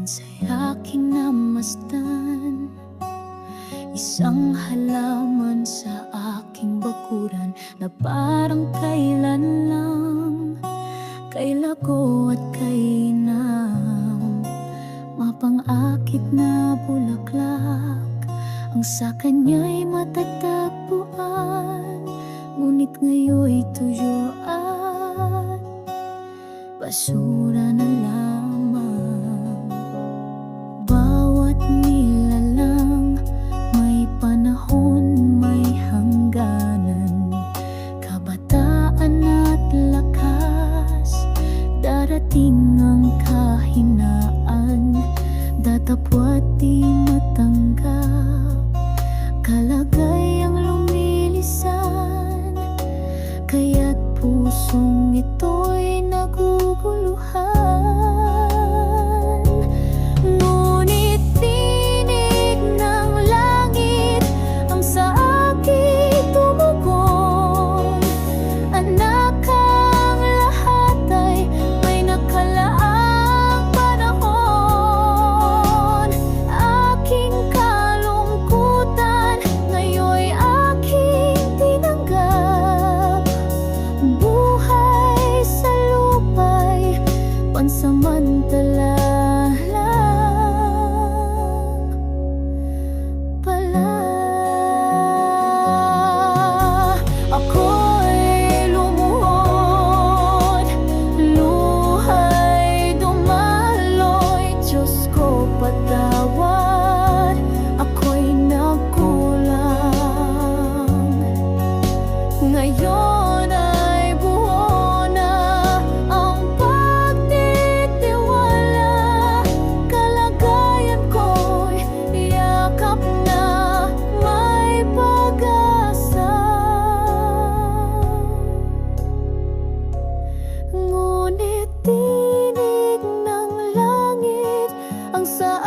minsa'y aking namasdan. Isang halaman sa aking bakuran na parang kailan lang, kay lago at kay inam, mapang-akit na bulaklak ang sa kanya'y matatagpuan. Ngunit ngayon'y tuyo at basura na lamang. Bawat nilalang may panahon, may hangganan. Kabataan at lakas, darating ang kahinaan. Datapwat di matanggap, kalagayang lumilisan. Kaya't pusong ito'y naguguluhan. Ngunit tinig ng langit ang sa aking tumugon. Anak, ang lahat ay may nakalaang panahon. Aking kalungkutan ngayon'y aking tinanggap. Buhay sa lupa'y pansamantala lang pala. Ako'y lumuhod, luha'y dumaloy. Diyos ko, patawad, ako'y nagkulang. Ngayon ay buo na ang pagtitiwala. Kalagayan ko'y yakap na may pag-asa. Ngunit tinig ng langit ang sa